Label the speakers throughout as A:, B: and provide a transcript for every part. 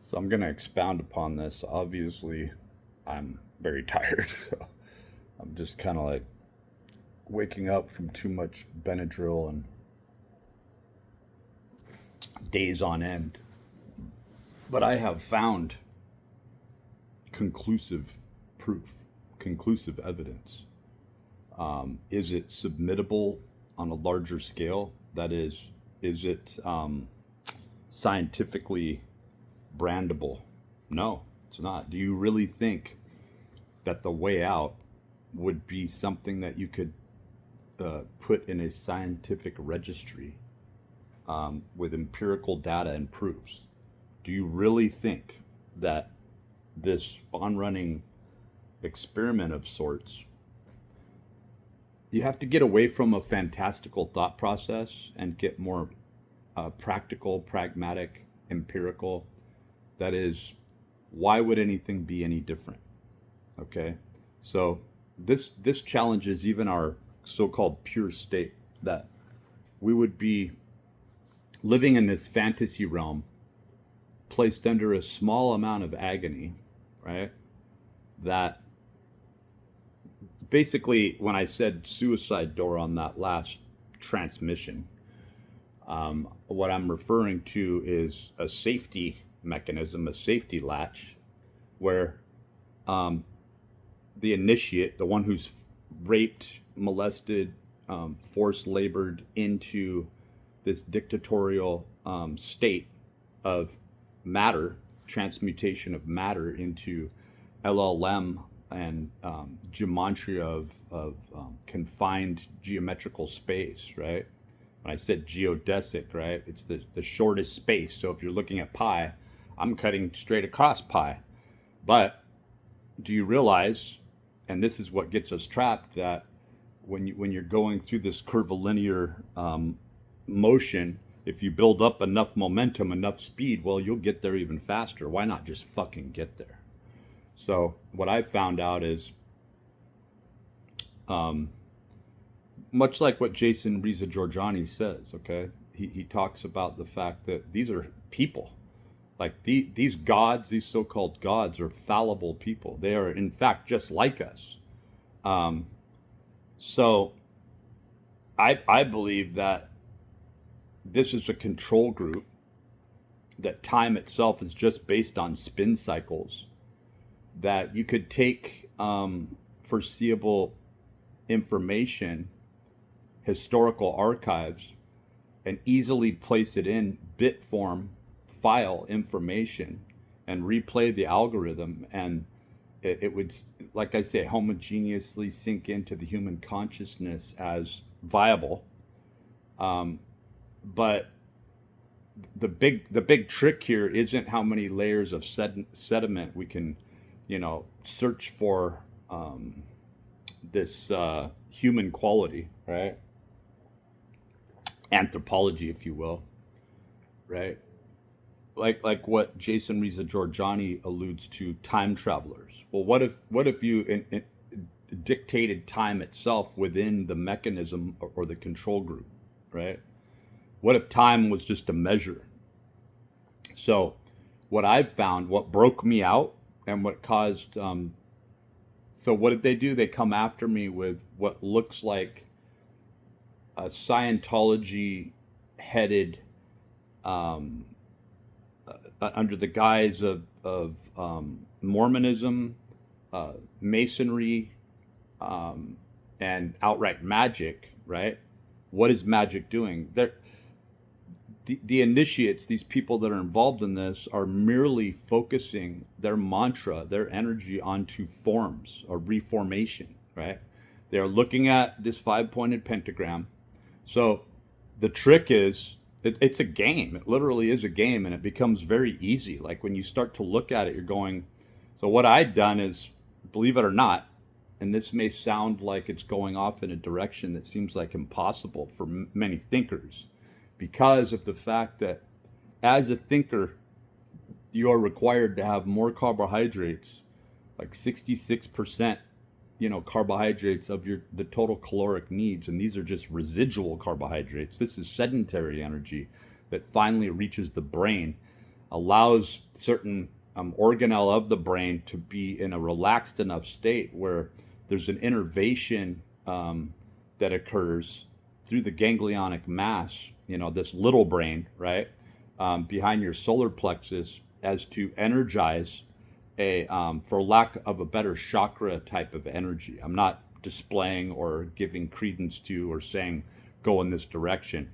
A: So I'm going to expound upon this. Obviously, I'm very tired. So I'm just kind of like waking up from too much Benadryl and days on end. But I have found conclusive proof, conclusive evidence. Is it submittable on a larger scale? That is it scientifically brandable? No, it's not. Do you really think that the way out would be something that you could put in a scientific registry with empirical data and proofs? Do you really think that this on running experiment of sorts, you have to get away from a fantastical thought process and get more practical, pragmatic, empirical? That is, why would anything be any different? Okay, so this challenges even our so-called pure state, that we would be living in this fantasy realm placed under a small amount of agony, right? That basically, when I said suicide door on that last transmission, what I'm referring to is a safety mechanism, a safety latch, where um, the initiate, the one who's raped, molested, forced labored into this dictatorial state of matter, transmutation of matter into LLM and gematria of confined geometrical space, right? When I said geodesic, right, it's the shortest space. So if you're looking at pi, I'm cutting straight across pi. But do you realize, and this is what gets us trapped, that when you're going through this curvilinear motion, if you build up enough momentum, enough speed, well, you'll get there even faster. Why not just fucking get there? So what I found out is, um, much like what Jason Riza Giorgiani says, okay, he talks about the fact that these are people. Like these gods, these so-called gods, are fallible people. They are, in fact, just like us. Um, so I believe that this is a control group, that time itself is just based on spin cycles, that you could take foreseeable information, historical archives, and easily place it in bit form, file information, and replay the algorithm, and it would, like I say, homogeneously sink into the human consciousness as viable. Um, but the big trick here isn't how many layers of sediment we can, search for this human quality, right? Anthropology, if you will, right? Like what Jason Riza Giorgiani alludes to, time travelers. Well, what if you dictated time itself within the mechanism or the control group, right? What if time was just a measure? So, what I've found, what broke me out, and what caused, so what did they do? They come after me with what looks like a Scientology headed, um, under the guise of Mormonism, Masonry, um, and outright magic, right? What is magic doing? The initiates, these people that are involved in this, are merely focusing their mantra, their energy onto forms or reformation, right? They are looking at this five-pointed pentagram. So the trick is, it's a game. It literally is a game, and it becomes very easy. Like when you start to look at it, you're going, so what I'd done is, believe it or not, and this may sound like it's going off in a direction that seems like impossible for many thinkers, because of the fact that as a thinker, you are required to have more carbohydrates, like 66%, carbohydrates of the total caloric needs, and these are just residual carbohydrates. This is sedentary energy that finally reaches the brain. allows certain organelle of the brain to be in a relaxed enough state where there's an innervation that occurs through the ganglionic mass, this little brain, right, behind your solar plexus, as to energize for lack of a better chakra type of energy. I'm not displaying or giving credence to or saying go in this direction.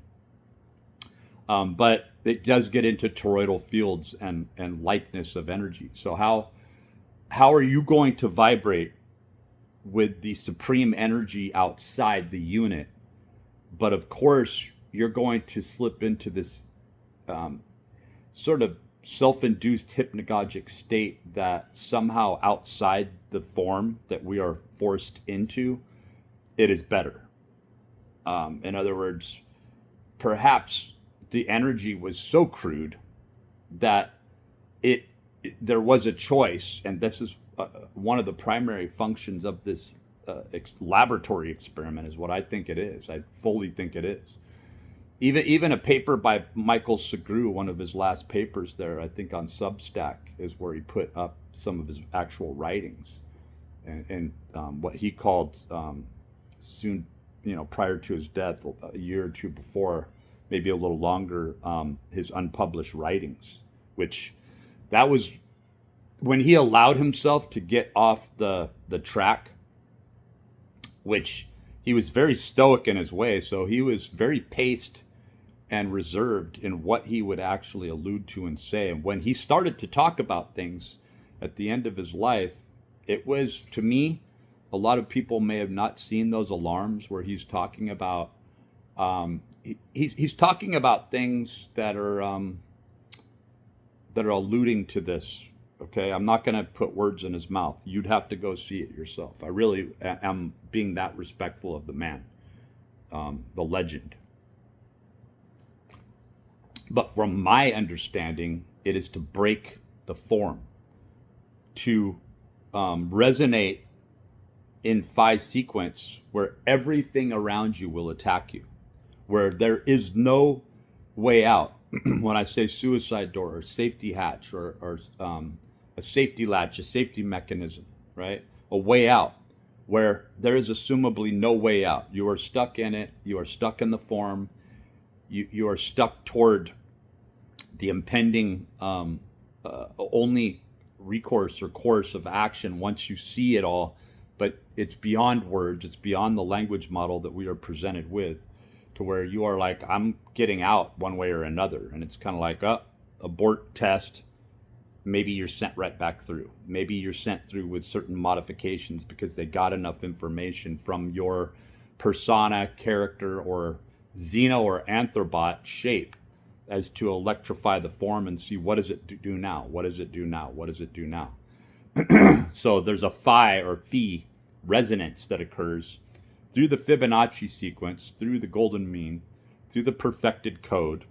A: But it does get into toroidal fields and likeness of energy. So how are you going to vibrate with the supreme energy outside the unit? But of course, you're going to slip into this sort of self-induced hypnagogic state that somehow outside the form that we are forced into, it is better. In other words, perhaps the energy was so crude that there was a choice, and this is one of the primary functions of this laboratory experiment, is what I think it is. I fully think it is. Even a paper by Michael Segru, one of his last papers there, I think on Substack, is where he put up some of his actual writings, and what he called soon, prior to his death, a year or two before, maybe a little longer, his unpublished writings, which that was when he allowed himself to get off the track, which he was very stoic in his way, so he was very paced and reserved in what he would actually allude to and say. And when he started to talk about things at the end of his life, it was, to me, a lot of people may have not seen those alarms where he's talking about he's talking about things that are alluding to this. Okay, I'm not going to put words in his mouth. You'd have to go see it yourself. I really am being that respectful of the man, the legend. But from my understanding, it is to break the form, to resonate in phi sequence where everything around you will attack you, where there is no way out. When I say suicide door or safety hatch or a safety latch, a safety mechanism, right? A way out where there is assumably no way out. You are stuck in it. You are stuck in the form. You are stuck toward the impending only recourse or course of action once you see it all. But it's beyond words. It's beyond the language model that we are presented with, to where you are like, I'm getting out one way or another. And it's kind of like, abort test. Maybe you're sent right back through. Maybe you're sent through with certain modifications because they got enough information from your persona, character, or xeno or anthrobot shape as to electrify the form and see, what does it do now? What does it do now? What does it do now? So there's a phi or phi resonance that occurs through the Fibonacci sequence, through the golden mean, through the perfected code.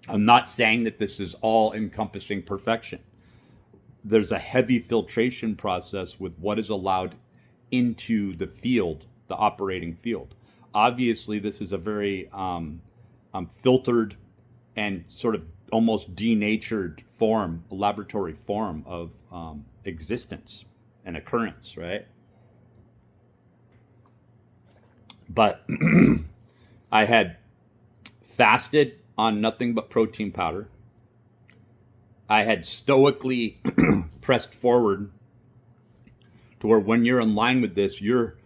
A: I'm not saying that this is all encompassing perfection. There's a heavy filtration process with what is allowed into the field, the operating field. Obviously, this is a very filtered and sort of almost denatured form, a laboratory form of existence and occurrence, right? But I had fasted on nothing but protein powder. I had stoically pressed forward to where when you're in line with this, you're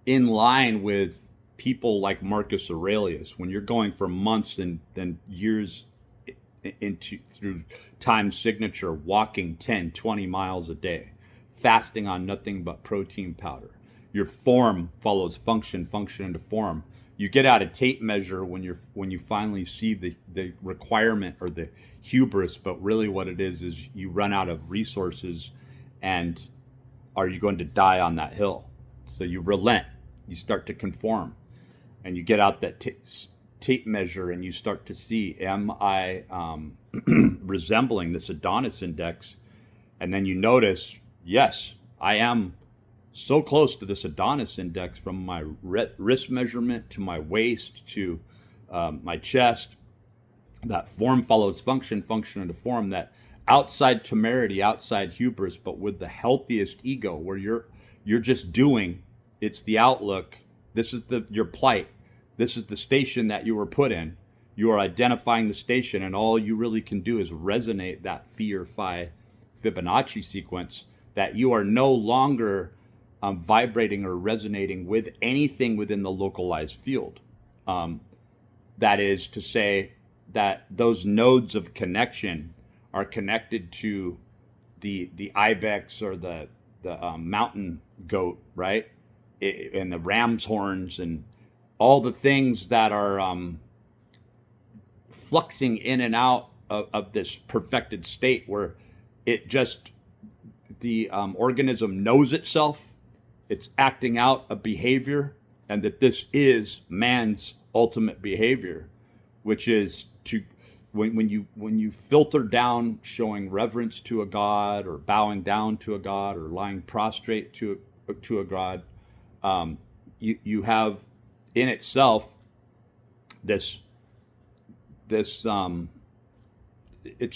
A: in line with people like Marcus Aurelius. When you're going for months and then years through time signature, walking 10, 20 miles a day, fasting on nothing but protein powder. Your form follows function, function into form. You get out a tape measure when you finally see the requirement or the hubris, but really what it is you run out of resources, and are you going to die on that hill? So you relent, you start to conform, and you get out that tape measure and you start to see, am I resembling this Adonis index? And then you notice, yes, I am so close to this Adonis index, from my wrist measurement to my waist to my chest, that form follows function, function into form, that outside temerity, outside hubris, but with the healthiest ego, where you're just doing. It's the outlook. This is your plight. This is the station that you were put in. You are identifying the station, and all you really can do is resonate that fear phi Fibonacci sequence, that you are no longer vibrating or resonating with anything within the localized field. That is to say that those nodes of connection are connected to the ibex or the mountain goat, right? And the ram's horns and all the things that are fluxing in and out of this perfected state, where it just, the organism knows itself, it's acting out a behavior, and that this is man's ultimate behavior, which is to, when you filter down, showing reverence to a god, or bowing down to a god, or lying prostrate to a god, you have in itself this it's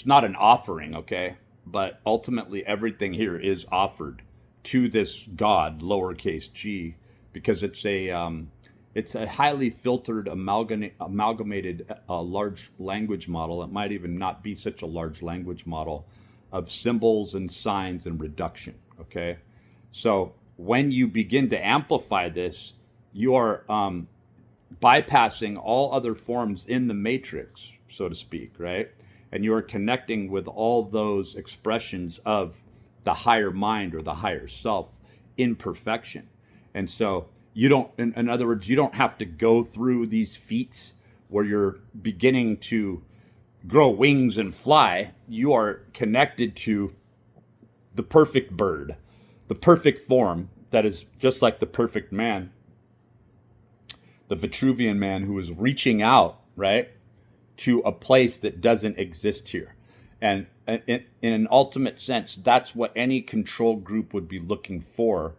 A: not an offering, okay, but ultimately everything here is offered to this god, lowercase g, because it's a highly filtered, amalgamated large language model. It might even not be such a large language model of symbols and signs and reduction, okay? So when you begin to amplify this, you are bypassing all other forms in the matrix, so to speak, right? And you are connecting with all those expressions of the higher mind or the higher self in perfection. And so you don't, in other words, you don't have to go through these feats where you're beginning to grow wings and fly. You are connected to the perfect bird, the perfect form that is just like the perfect man, the Vitruvian man who is reaching out, right, to a place that doesn't exist here. And in an ultimate sense, that's what any control group would be looking for,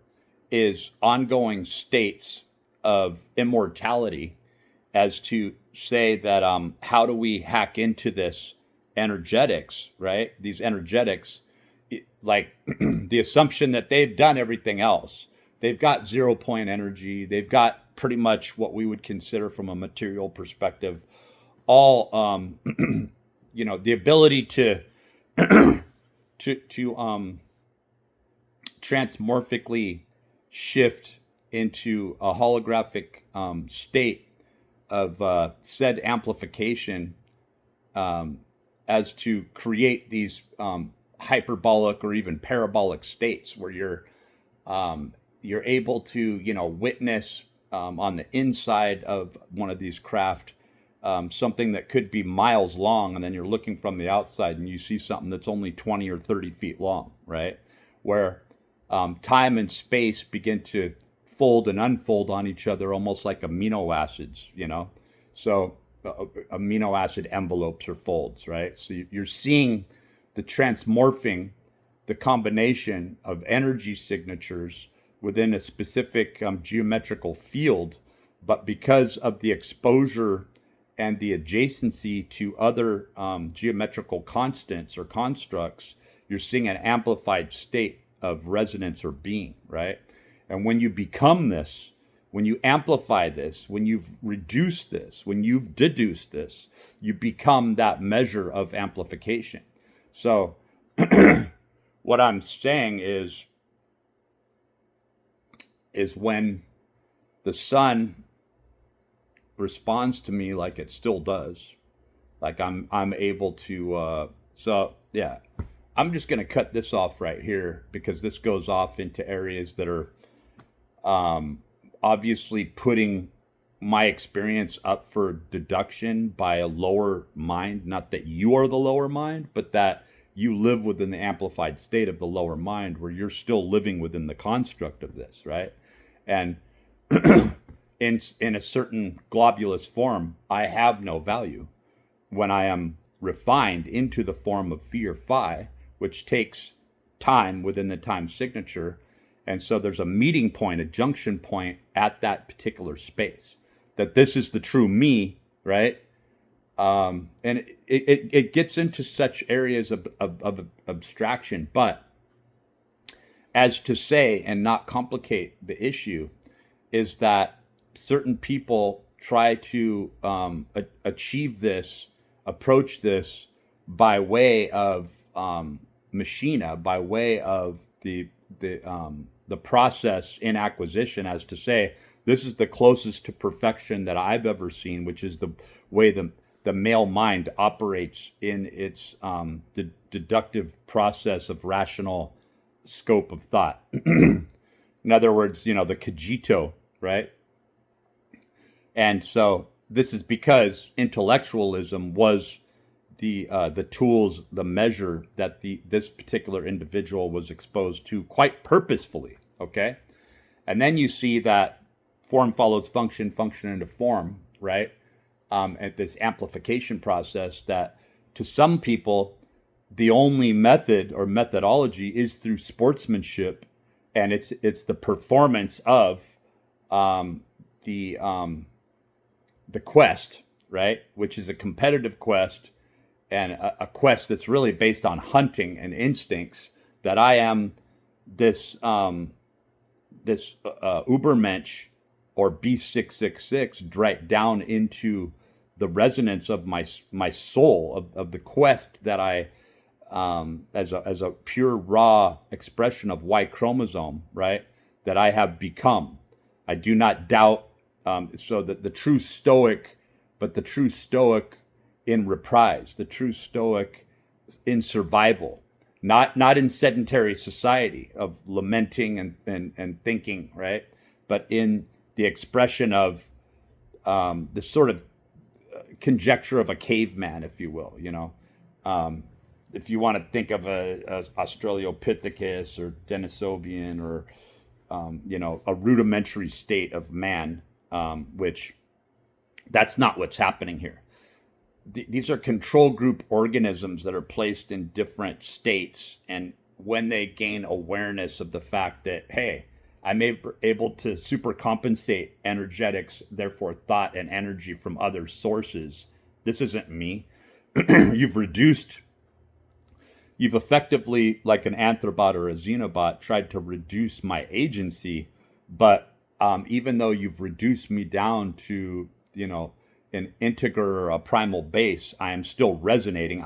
A: is ongoing states of immortality, as to say that how do we hack into this energetics, right? These energetics, like the assumption that they've done everything else. They've got 0 point energy. They've got pretty much what we would consider from a material perspective, all the ability to transmorphically shift into a holographic state of said amplification, as to create these hyperbolic or even parabolic states where you're able to witness on the inside of one of these craft something that could be miles long, and then you're looking from the outside and you see something that's only 20 or 30 feet long, right? Where time and space begin to fold and unfold on each other, almost like amino acids, So amino acid envelopes or folds, right? So you're seeing the transmorphing, the combination of energy signatures within a specific geometrical field, but because of the exposure and the adjacency to other geometrical constants or constructs, you're seeing an amplified state of resonance or being, right? And when you become this, when you amplify this, when you've reduced this, when you've deduced this, you become that measure of amplification. So what I'm saying is when the sun responds to me like it still does, like I'm able to so yeah, I'm just going to cut this off right here, because this goes off into areas that are obviously putting my experience up for deduction by a lower mind. Not that you are the lower mind, but that you live within the amplified state of the lower mind, where you're still living within the construct of this, right? And in a certain globulous form, I have no value. When I am refined into the form of fear phi, which takes time within the time signature, and so there's a meeting point, a junction point at that particular space, that this is the true me, right? And it gets into such areas of abstraction, but as to say and not complicate the issue is that certain people try to achieve this, approach this by way of machina, by way of the process in acquisition, as to say this is the closest to perfection that I've ever seen, which is the way the male mind operates in its deductive process of rational scope of thought. In other words, the cogito, right? And so this is because intellectualism was the tools, the measure that this particular individual was exposed to quite purposefully. Okay, and then you see that form follows function, function into form, right? At this amplification process that to some people the only method or methodology is through sportsmanship, and it's the performance of the quest, right, which is a competitive quest and a quest that's really based on hunting and instincts. That I am this Ubermensch or B666 right down into the resonance of my soul of the quest that I as a pure raw expression of Y chromosome, right? That I have become. I do not doubt. So that the true Stoic, but the true Stoic in reprise, the true Stoic in survival, not in sedentary society of lamenting and thinking, right? But in the expression of the sort of conjecture of a caveman, if you will, if you want to think of a Australopithecus or Denisovian or a rudimentary state of man, which that's not what's happening here. These are control group organisms that are placed in different states, and when they gain awareness of the fact that, hey, I'm able to supercompensate energetics, therefore thought and energy from other sources. This isn't me. You've effectively, like an anthrobot or a xenobot, tried to reduce my agency, but even though you've reduced me down to, an integer or a primal base, I am still resonating.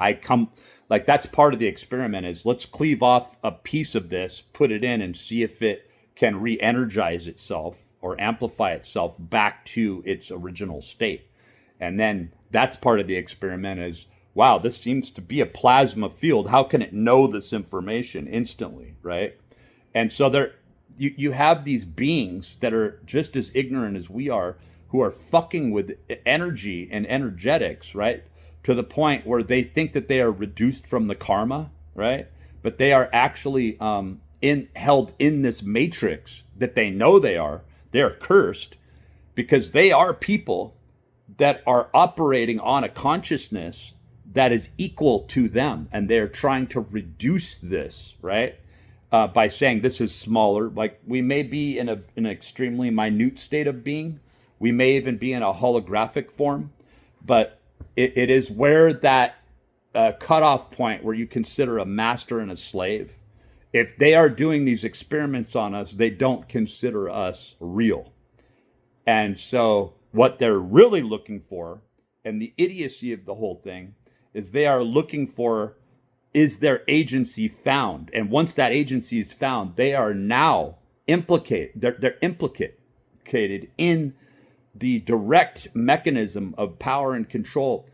A: That's part of the experiment is let's cleave off a piece of this, put it in and see if it can re-energize itself or amplify itself back to its original state. And then that's part of the experiment is, wow, this seems to be a plasma field. How can it know this information instantly, right? And so you have these beings that are just as ignorant as we are, who are fucking with energy and energetics, right? To the point where they think that they are reduced from the karma, right? But they are actually held in this matrix that they know they are. They're cursed because they are people that are operating on a consciousness that is equal to them, and they're trying to reduce this, right? By saying this is smaller. Like we may be in an extremely minute state of being. We may even be in a holographic form, but it is where that cutoff point where you consider a master and a slave. If they are doing these experiments on us, they don't consider us real. And so what they're really looking for, and the idiocy of the whole thing, is they are looking for, is their agency found? And once that agency is found, they are now implicated. They're implicated in the direct mechanism of power and control.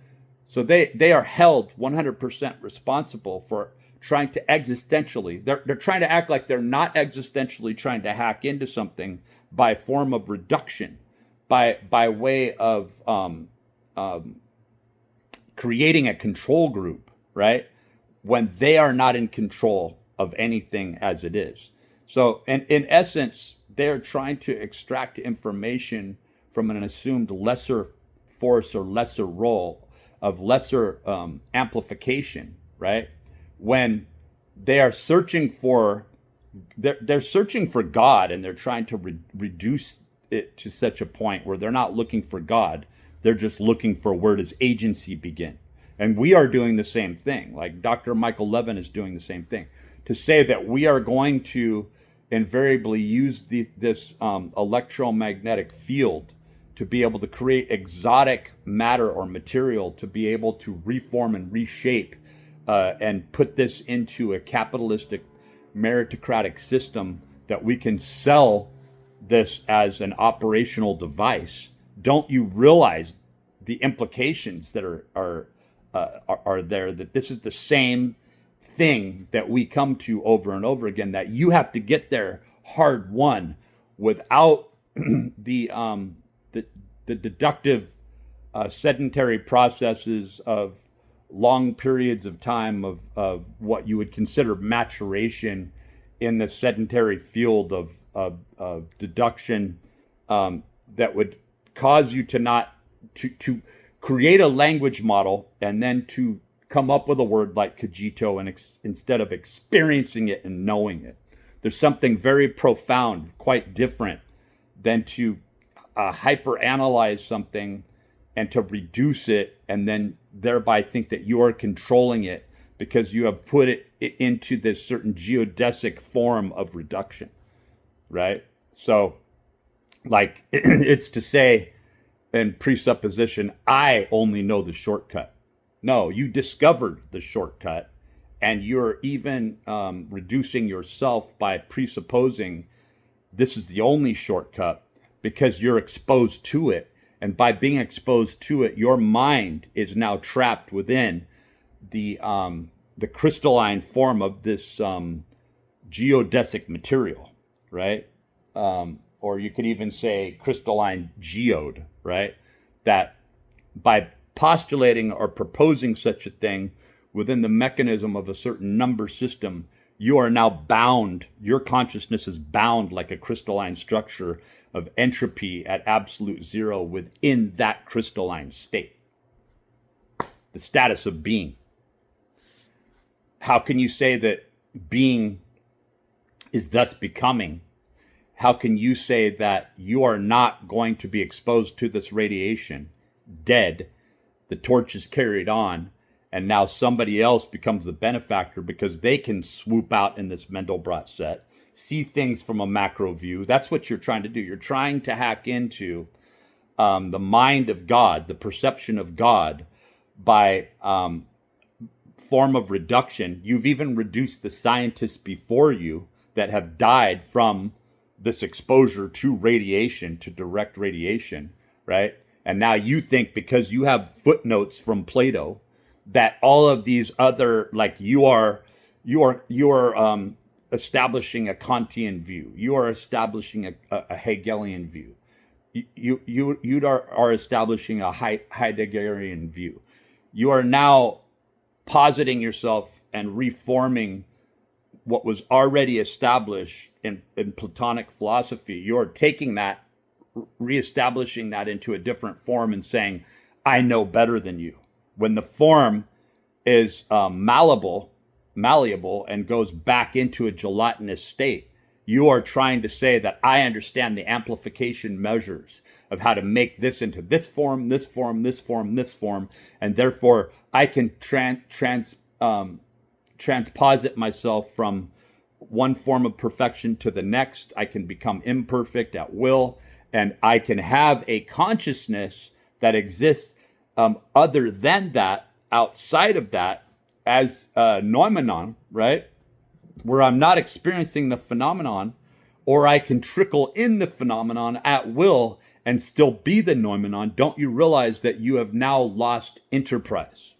A: So they are held 100% responsible for trying to existentially, they're trying to act like they're not existentially trying to hack into something by form of reduction, by way of creating a control group, right? When they are not in control of anything as it is. So, and in essence, they're trying to extract information from an assumed lesser force or lesser role of lesser amplification, right? When they are searching for, they're searching for God, and they're trying to reduce it to such a point where they're not looking for God. They're just looking for where does agency begin. And we are doing the same thing. Like Dr. Michael Levin is doing the same thing. To say that we are going to invariably use this electromagnetic field to be able to create exotic matter or material to be able to reform and reshape and put this into a capitalistic meritocratic system that we can sell this as an operational device. Don't you realize the implications that are there, that this is the same thing that we come to over and over again, that you have to get there hard won without the deductive sedentary processes of long periods of time of what you would consider maturation in the sedentary field of deduction, that would cause you to not to create a language model and then to come up with a word like cogito and instead of experiencing it and knowing it. There's something very profound, quite different than to hyper-analyze something and to reduce it and then thereby think that you are controlling it because you have put it into this certain geodesic form of reduction, right? So, like, it's to say in presupposition, I only know the shortcut. No, you discovered the shortcut, and you're even reducing yourself by presupposing this is the only shortcut because you're exposed to it. And by being exposed to it, your mind is now trapped within the crystalline form of this geodesic material, right? Or you could even say crystalline geode, right? That by postulating or proposing such a thing within the mechanism of a certain number system, you are now bound, your consciousness is bound like a crystalline structure of entropy at absolute zero within that crystalline state. The status of being. How can you say that being is thus becoming? How can you say that you are not going to be exposed to this radiation, dead, the torch is carried on, and now somebody else becomes the benefactor because they can swoop out in this Mandelbrot set, see things from a macro view? That's what you're trying to do. You're trying to hack into the mind of God, the perception of God, by form of reduction. You've even reduced the scientists before you that have died from this exposure to radiation, to direct radiation, right? And now you think because you have footnotes from Plato that all of these other, like you are establishing a Kantian view, you are establishing a Hegelian view, you are establishing a Heideggerian view. You are now positing yourself and reforming what was already established in Platonic philosophy. You're taking that, reestablishing that into a different form and saying, I know better than you. When the form is malleable and goes back into a gelatinous state, you are trying to say that I understand the amplification measures of how to make this into this form, this form, this form, this form, and therefore I can transposit myself from one form of perfection to the next. I can become imperfect at will, and I can have a consciousness that exists other than that, outside of that, as noumenon, right? Where I'm not experiencing the phenomenon, or I can trickle in the phenomenon at will and still be the noumenon. Don't you realize that you have now lost enterprise?